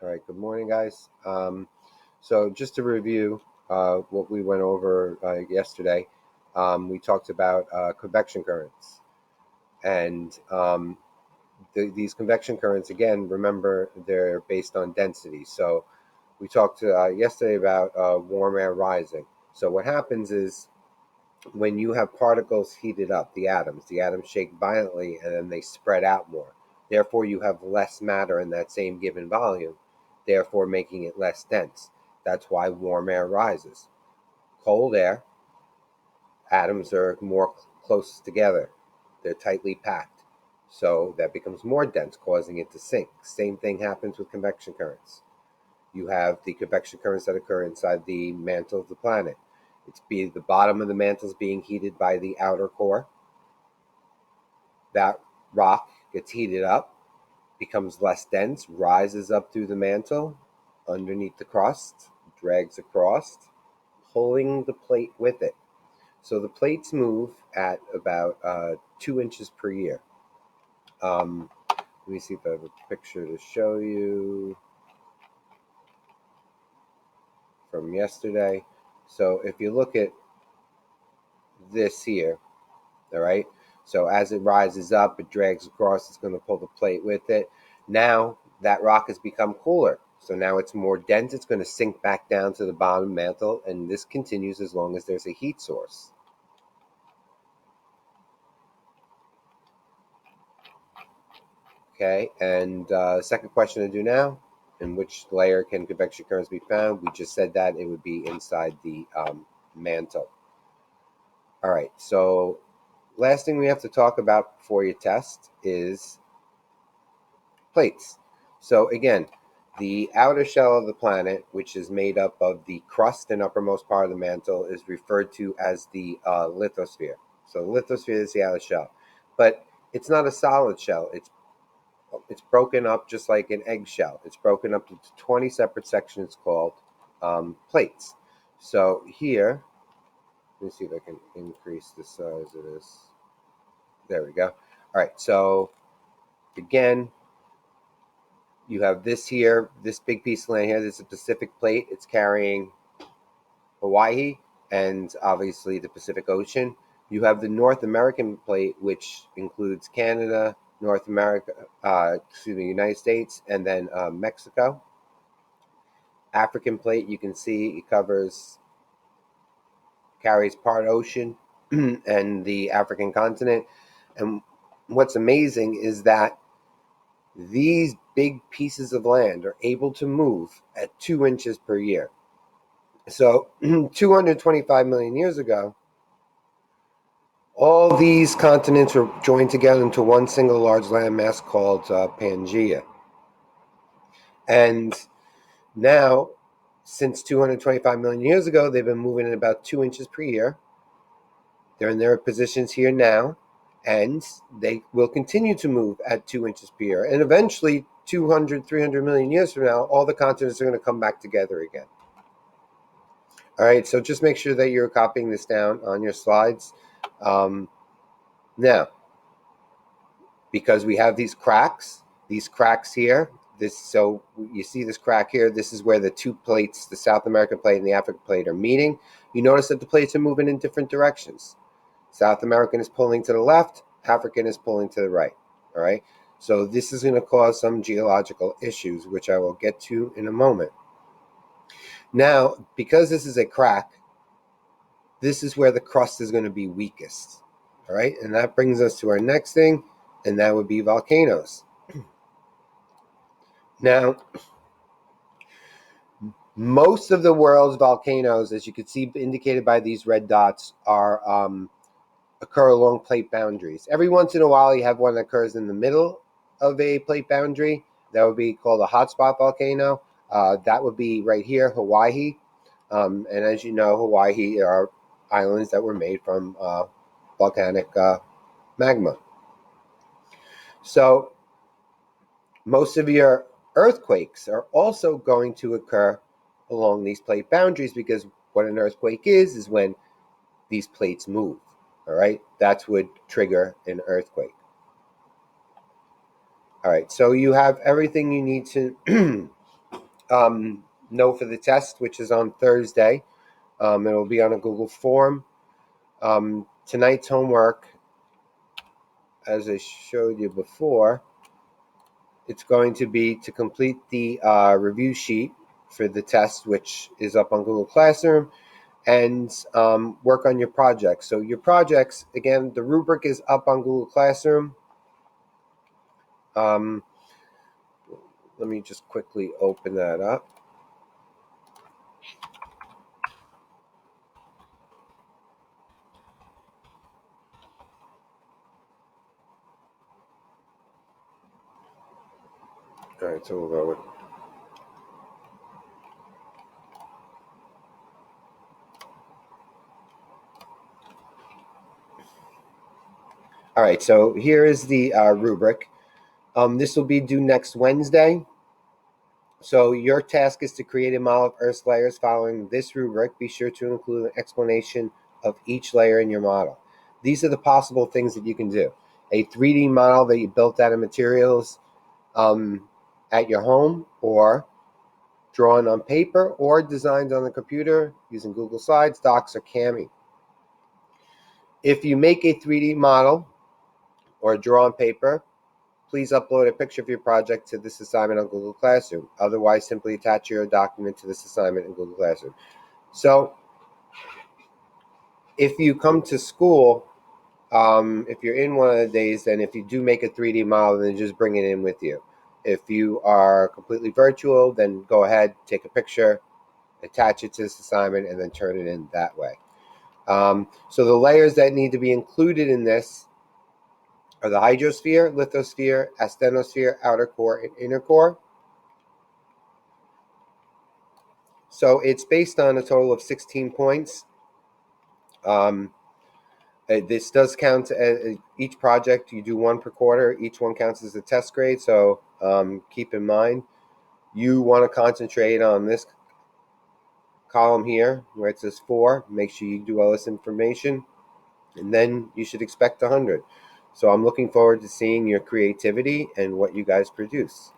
All right, good morning, guys. So just to review what we went over yesterday, we talked about convection currents. And these convection currents, again, remember, they're based on density. So we talked yesterday about warm air rising. So what happens is when you have particles heated up, the atoms shake violently and then they spread out more. Therefore, you have less matter in that same given volume, therefore making it less dense. That's why warm air rises. Cold air, atoms are more close together. They're tightly packed. So that becomes more dense, causing it to sink. Same thing happens with convection currents. You have the convection currents that occur inside the mantle of the planet. The bottom of the mantle is being heated by the outer core. That rock gets heated up, becomes less dense, rises up through the mantle, underneath the crust, drags across, pulling the plate with it. So the plates move at about 2 inches per year. Let me see if I have a picture to show you from yesterday. So if you look at this here, all right, so as it rises up, it drags across, it's going to pull the plate with it. Now that rock has become cooler. So now it's more dense, it's going to sink back down to the bottom mantle, and this continues as long as there's a heat source. Okay, and second question to do now, in which layer can convection currents be found? We just said that it would be inside the mantle. All right, so last thing we have to talk about before you test is plates. So again, the outer shell of the planet, which is made up of the crust and uppermost part of the mantle, is referred to as the lithosphere. So the lithosphere is the outer shell, but it's not a solid shell. It's broken up just like an eggshell. It's broken up into 20 separate sections called plates. So here, let me see if I can increase the size of this. There we go. All right. So again, you have this here, this big piece of land here. This is a Pacific plate. It's carrying Hawaii and obviously the Pacific Ocean. You have the North American plate, which includes Canada, North America, United States, and then Mexico. African plate, you can see it carries part ocean and the African continent. And what's amazing is that these big pieces of land are able to move at 2 inches per year. So 225 million years ago, all these continents were joined together into one single large landmass called Pangea. And now, since 225 million years ago, they've been moving at about 2 inches per year. They're in their positions here now, and they will continue to move at 2 inches per year. And eventually, 200, 300 million years from now, all the continents are going to come back together again. All right, so just make sure that you're copying this down on your slides. Now, because we have these cracks here, so you see this crack here, this is where the two plates, the South American plate and the African plate, are meeting. You notice that the plates are moving in different directions. South American is pulling to the left, African is pulling to the right. All right, so this is going to cause some geological issues, which I will get to in a moment. Now, because this is a crack, this is where the crust is going to be weakest. All right, and that brings us to our next thing, and that would be volcanoes. Now, most of the world's volcanoes, as you can see indicated by these red dots, occur along plate boundaries. Every once in a while, you have one that occurs in the middle of a plate boundary. That would be called a hotspot volcano. That would be right here, Hawaii. And as you know, Hawaii are islands that were made from volcanic magma. So most of your earthquakes are also going to occur along these plate boundaries, because what an earthquake is when these plates move. All right, that would trigger an earthquake. All right, so you have everything you need to know for the test, which is on Thursday. It will be on a Google form. Tonight's homework, as I showed you before, it's going to be to complete the review sheet for the test, which is up on Google Classroom, and work on your projects. So your projects, again, the rubric is up on Google Classroom. Let me just quickly open that up. All right, so we'll go with. All right, so here is the rubric. This will be due next Wednesday. So your task is to create a model of Earth's layers following this rubric. Be sure to include an explanation of each layer in your model. These are the possible things that you can do. A 3D model that you built out of materials at your home, or drawn on paper, or designed on the computer using Google Slides, Docs, or Cami. If you make a 3D model or draw on paper, please upload a picture of your project to this assignment on Google Classroom. Otherwise, simply attach your document to this assignment in Google Classroom. So if you come to school, if you're in one of the days, then if you do make a 3D model, then just bring it in with you. If you are completely virtual, then go ahead, take a picture, attach it to this assignment, and then turn it in that way. So the layers that need to be included in this are the hydrosphere, lithosphere, asthenosphere, outer core, and inner core. So it's based on a total of 16 points. This does count each project. You do one per quarter. Each one counts as a test grade. So keep in mind, you want to concentrate on this column here where it says 4. Make sure you do all this information, and then you should expect 100. So I'm looking forward to seeing your creativity and what you guys produce.